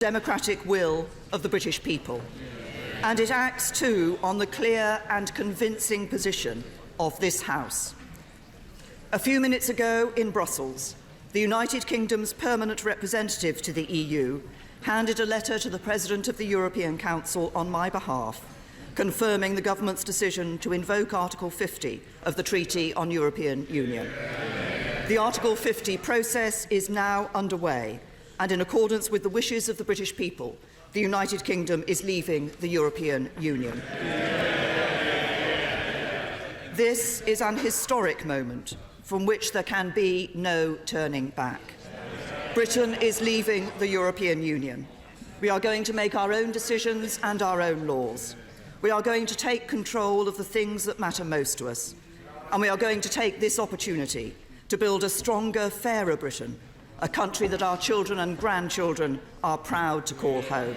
democratic will of the British people. And it acts too on the clear and convincing position of this House. A few minutes ago in Brussels, the United Kingdom's permanent representative to the EU handed a letter to the President of the European Council on my behalf, confirming the government's decision to invoke Article 50 of the Treaty on European Union. The Article 50 process is now underway, and in accordance with the wishes of the British people, the United Kingdom is leaving the European Union. This is an historic moment from which there can be no turning back. Britain is leaving the European Union. We are going to make our own decisions and our own laws. We are going to take control of the things that matter most to us. And we are going to take this opportunity to build a stronger, fairer Britain, a country that our children and grandchildren are proud to call home.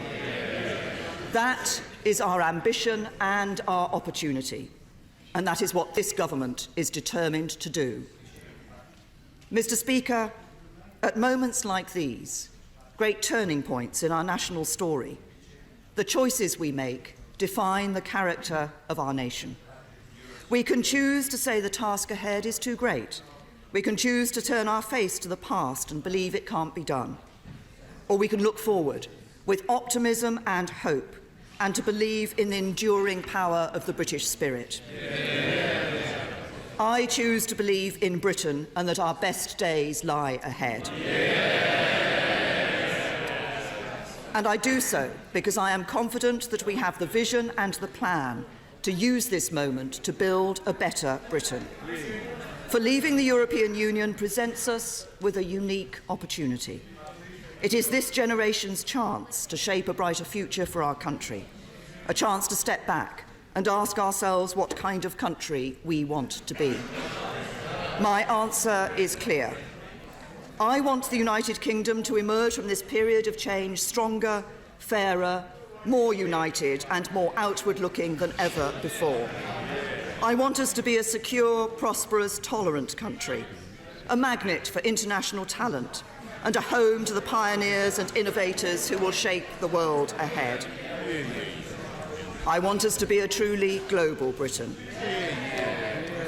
That is our ambition and our opportunity, and that is what this government is determined to do. Mr. Speaker, at moments like these, great turning points in our national story, the choices we make define the character of our nation. We can choose to say the task ahead is too great. We can choose to turn our face to the past and believe it can't be done. Or we can look forward with optimism and hope and to believe in the enduring power of the British spirit. Yes. I choose to believe in Britain and that our best days lie ahead. Yes. And I do so because I am confident that we have the vision and the plan to use this moment to build a better Britain. For leaving the European Union presents us with a unique opportunity. It is this generation's chance to shape a brighter future for our country, a chance to step back and ask ourselves what kind of country we want to be. My answer is clear. I want the United Kingdom to emerge from this period of change stronger, fairer, more united and more outward-looking than ever before. I want us to be a secure, prosperous, tolerant country, a magnet for international talent, and a home to the pioneers and innovators who will shape the world ahead. I want us to be a truly global Britain,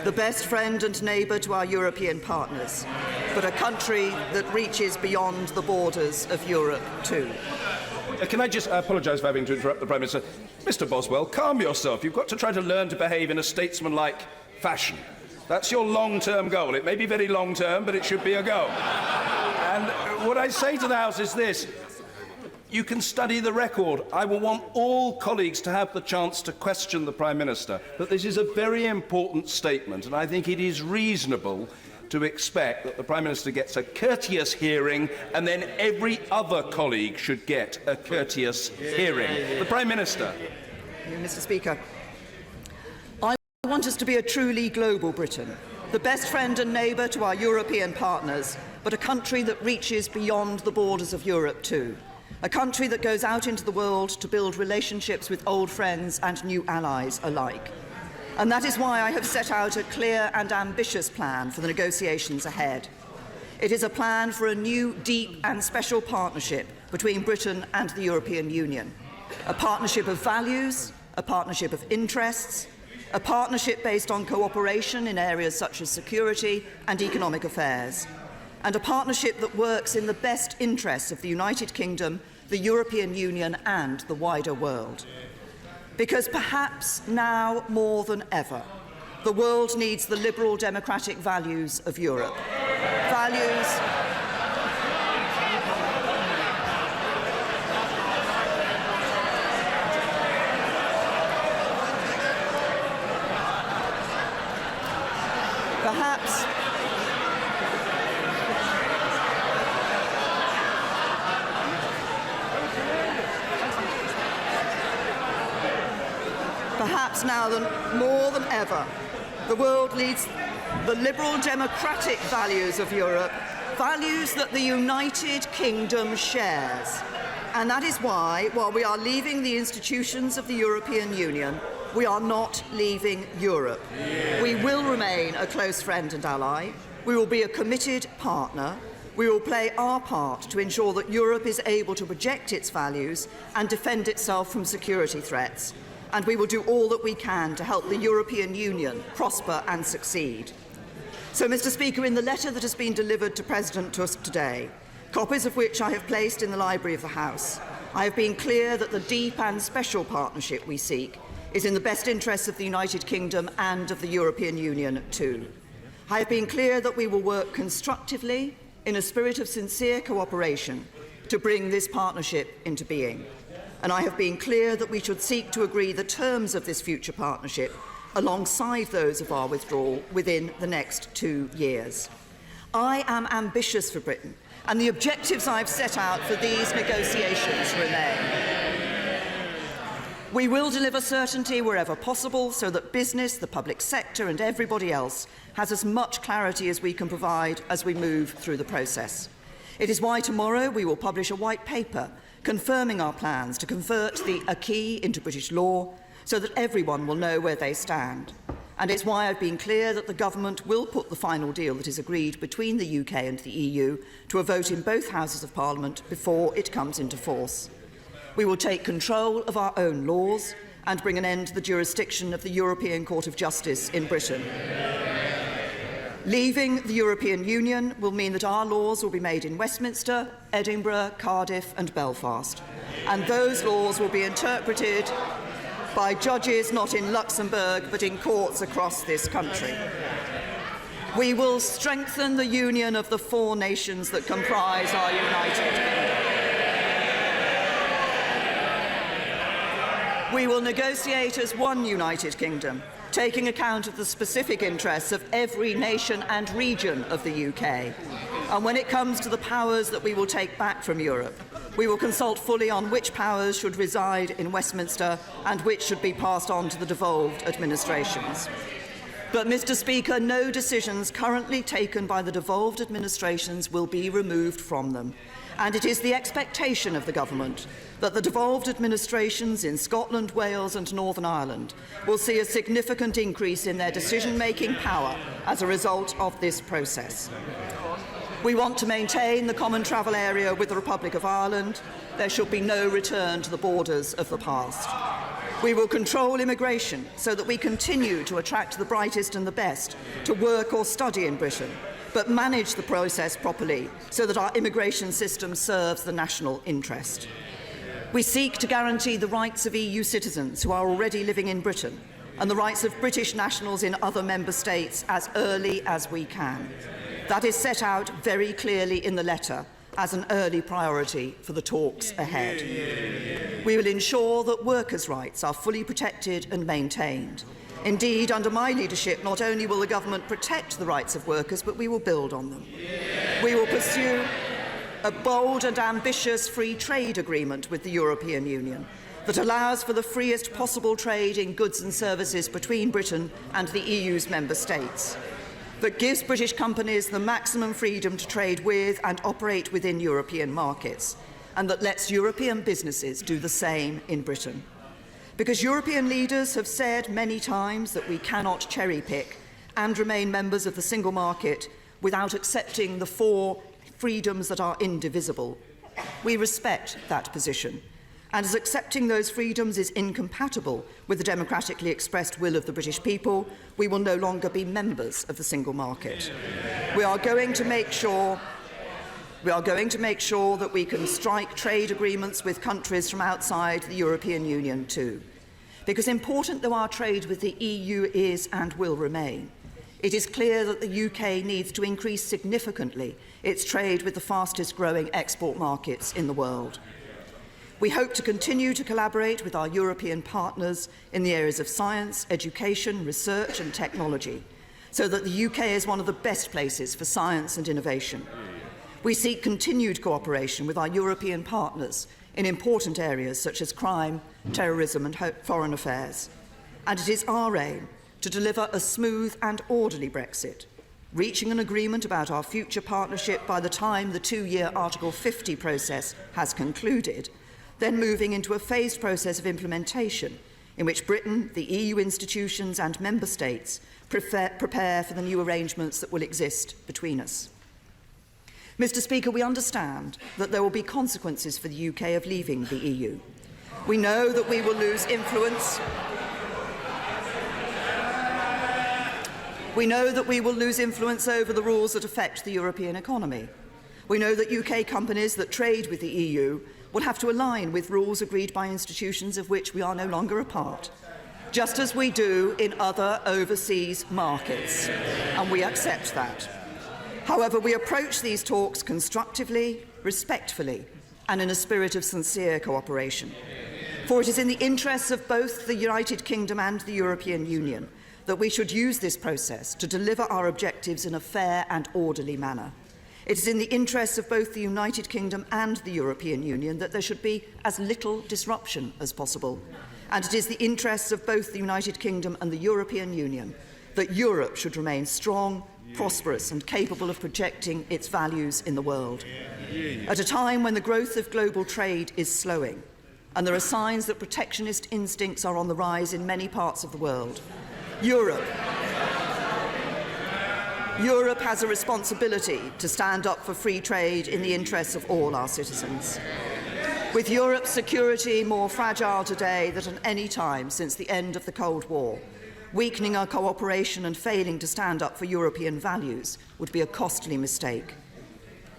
the best friend and neighbour to our European partners, but a country that reaches beyond the borders of Europe too. Can I just apologise for having to interrupt the Prime Minister? Mr Boswell, calm yourself. You've got to try to learn to behave in a statesmanlike fashion. That's your long-term goal. It may be very long-term, but it should be a goal. And what I say to the House is this. You can study the record. I will want all colleagues to have the chance to question the Prime Minister. But this is a very important statement, and I think it is reasonable to expect that the Prime Minister gets a courteous hearing and then every other colleague should get a courteous hearing. The Prime Minister. Mr. Speaker, I want us to be a truly global Britain, the best friend and neighbour to our European partners, but a country that reaches beyond the borders of Europe too. A country that goes out into the world to build relationships with old friends and new allies alike. And that is why I have set out a clear and ambitious plan for the negotiations ahead. It is a plan for a new, deep and special partnership between Britain and the European Union. A partnership of values, a partnership of interests, a partnership based on cooperation in areas such as security and economic affairs, and a partnership that works in the best interests of the United Kingdom, the European Union and the wider world. Because perhaps now more than ever, the world needs the liberal democratic values of Europe. Values Perhaps now more than ever, the world needs the liberal democratic values of Europe, values that the United Kingdom shares. And that is why, while we are leaving the institutions of the European Union, we are not leaving Europe. We will remain a close friend and ally. We will be a committed partner. We will play our part to ensure that Europe is able to project its values and defend itself from security threats, and we will do all that we can to help the European Union prosper and succeed. So, Mr. Speaker, in the letter that has been delivered to President Tusk today, copies of which I have placed in the library of the House, I have been clear that the deep and special partnership we seek is in the best interests of the United Kingdom and of the European Union too. I have been clear that we will work constructively in a spirit of sincere cooperation to bring this partnership into being. And I have been clear that we should seek to agree the terms of this future partnership alongside those of our withdrawal within the next 2 years. I am ambitious for Britain, and the objectives I've set out for these negotiations remain. We will deliver certainty wherever possible so that business, the public sector and everybody else has as much clarity as we can provide as we move through the process. It is why tomorrow we will publish a white paper confirming our plans to convert the acquis into British law so that everyone will know where they stand. And it's why I've been clear that the government will put the final deal that is agreed between the UK and the EU to a vote in both Houses of Parliament before it comes into force. We will take control of our own laws and bring an end to the jurisdiction of the European Court of Justice in Britain. Leaving the European Union will mean that our laws will be made in Westminster, Edinburgh, Cardiff and Belfast, and those laws will be interpreted by judges not in Luxembourg but in courts across this country. We will strengthen the union of the 4 nations that comprise our United Kingdom. We will negotiate as one United Kingdom, taking account of the specific interests of every nation and region of the UK. And when it comes to the powers that we will take back from Europe, we will consult fully on which powers should reside in Westminster and which should be passed on to the devolved administrations. But, Mr. Speaker, no decisions currently taken by the devolved administrations will be removed from them. And it is the expectation of the government that the devolved administrations in Scotland, Wales and Northern Ireland will see a significant increase in their decision-making power as a result of this process. We want to maintain the common travel area with the Republic of Ireland. There should be no return to the borders of the past. We will control immigration so that we continue to attract the brightest and the best to work or study in Britain, but manage the process properly so that our immigration system serves the national interest. We seek to guarantee the rights of EU citizens who are already living in Britain and the rights of British nationals in other member states as early as we can. That is set out very clearly in the letter as an early priority for the talks ahead. We will ensure that workers' rights are fully protected and maintained. Indeed, under my leadership, not only will the government protect the rights of workers, but we will build on them. We will pursue a bold and ambitious free trade agreement with the European Union that allows for the freest possible trade in goods and services between Britain and the EU's member states, that gives British companies the maximum freedom to trade with and operate within European markets, and that lets European businesses do the same in Britain. Because European leaders have said many times that we cannot cherry-pick and remain members of the single market without accepting the 4 freedoms that are indivisible. We respect that position, and as accepting those freedoms is incompatible with the democratically expressed will of the British people, we will no longer be members of the single market. We are going to make sure that we can strike trade agreements with countries from outside the European Union too. Because important though our trade with the EU is and will remain, it is clear that the UK needs to increase significantly its trade with the fastest growing export markets in the world. We hope to continue to collaborate with our European partners in the areas of science, education, research and technology, so that the UK is one of the best places for science and innovation. We seek continued cooperation with our European partners in important areas such as crime, terrorism and foreign affairs. And it is our aim to deliver a smooth and orderly Brexit, reaching an agreement about our future partnership by the time the 2-year Article 50 process has concluded, then moving into a phased process of implementation in which Britain, the EU institutions and member states prepare for the new arrangements that will exist between us. Mr. Speaker, we understand that there will be consequences for the UK of leaving the EU. We know that we will lose influence. We know that we will lose influence over the rules that affect the European economy. We know that UK companies that trade with the EU will have to align with rules agreed by institutions of which we are no longer a part, just as we do in other overseas markets, and we accept that. However, we approach these talks constructively, respectfully, and in a spirit of sincere cooperation. For it is in the interests of both the United Kingdom and the European Union that we should use this process to deliver our objectives in a fair and orderly manner. It is in the interests of both the United Kingdom and the European Union that there should be as little disruption as possible. And it is the interests of both the United Kingdom and the European Union that Europe should remain strong, prosperous and capable of projecting its values in the world. At a time when the growth of global trade is slowing, and there are signs that protectionist instincts are on the rise in many parts of the world, Europe has a responsibility to stand up for free trade in the interests of all our citizens. With Europe's security more fragile today than at any time since the end of the Cold War, weakening our cooperation and failing to stand up for European values would be a costly mistake.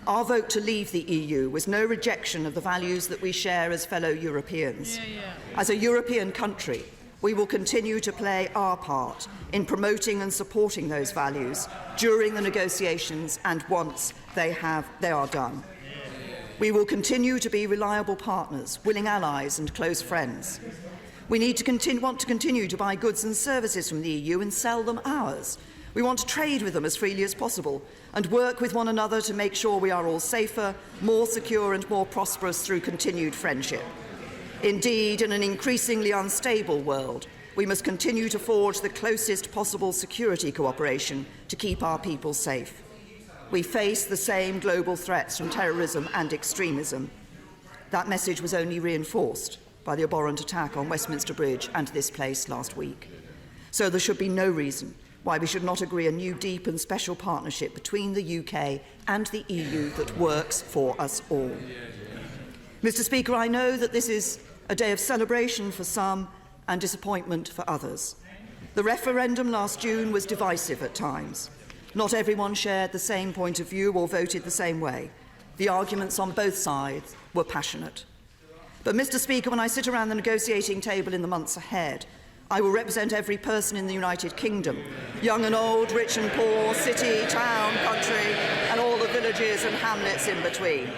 Our vote to leave the EU was no rejection of the values that we share as fellow Europeans. As a European country, we will continue to play our part in promoting and supporting those values during the negotiations and once they are done. We will continue to be reliable partners, willing allies and close friends. We want to continue to buy goods and services from the EU and sell them ours. We want to trade with them as freely as possible and work with one another to make sure we are all safer, more secure and more prosperous through continued friendship. Indeed, in an increasingly unstable world, we must continue to forge the closest possible security cooperation to keep our people safe. We face the same global threats from terrorism and extremism. That message was only reinforced by the abhorrent attack on Westminster Bridge and this place last week. So there should be no reason why we should not agree a new deep and special partnership between the UK and the EU that works for us all. Mr. Speaker, I know that this is a day of celebration for some and disappointment for others. The referendum last June was divisive at times. Not everyone shared the same point of view or voted the same way. The arguments on both sides were passionate. But, Mr. Speaker, when I sit around the negotiating table in the months ahead, I will represent every person in the United Kingdom, young and old, rich and poor, city, town, country, and all the villages and hamlets in between.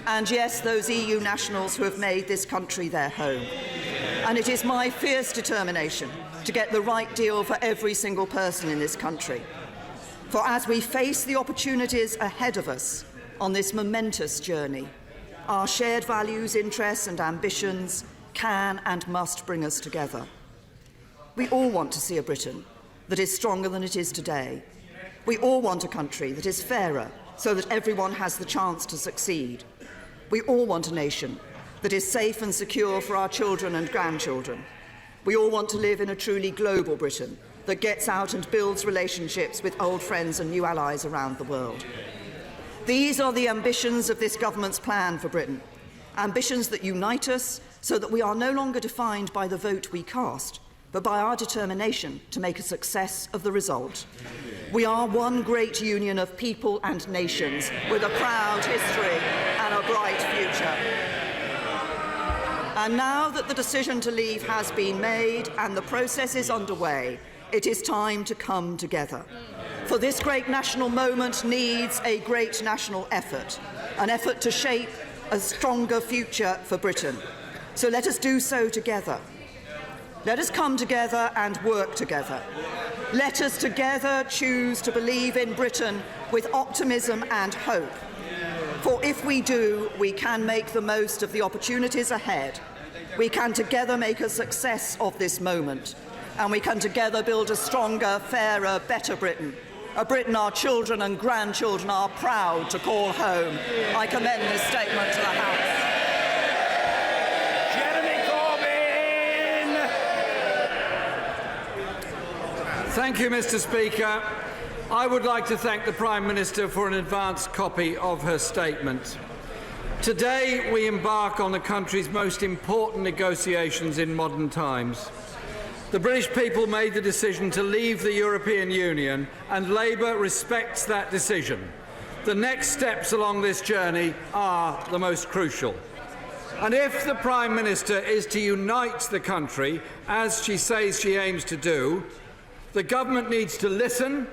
And yes, those EU nationals who have made this country their home. And it is my fierce determination to get the right deal for every single person in this country. For as we face the opportunities ahead of us on this momentous journey, our shared values, interests and ambitions can and must bring us together. We all want to see a Britain that is stronger than it is today. We all want a country that is fairer so that everyone has the chance to succeed. We all want a nation that is safe and secure for our children and grandchildren. We all want to live in a truly global Britain that gets out and builds relationships with old friends and new allies around the world. These are the ambitions of this government's plan for Britain, ambitions that unite us so that we are no longer defined by the vote we cast, but by our determination to make a success of the result. We are one great union of people and nations with a proud history and a bright future. And now that the decision to leave has been made and the process is underway, it is time to come together. For this great national moment needs a great national effort, an effort to shape a stronger future for Britain. So let us do so together. Let us come together and work together. Let us together choose to believe in Britain with optimism and hope. For if we do, we can make the most of the opportunities ahead. We can together make a success of this moment. And we can together build a stronger, fairer, better Britain. A Britain our children and grandchildren are proud to call home. I commend this statement to the House. Thank you, Mr. Speaker. I would like to thank the Prime Minister for an advance copy of her statement. Today, we embark on the country's most important negotiations in modern times. The British people made the decision to leave the European Union, and Labour respects that decision. The next steps along this journey are the most crucial. And if the Prime Minister is to unite the country, as she says she aims to do, the government needs to listen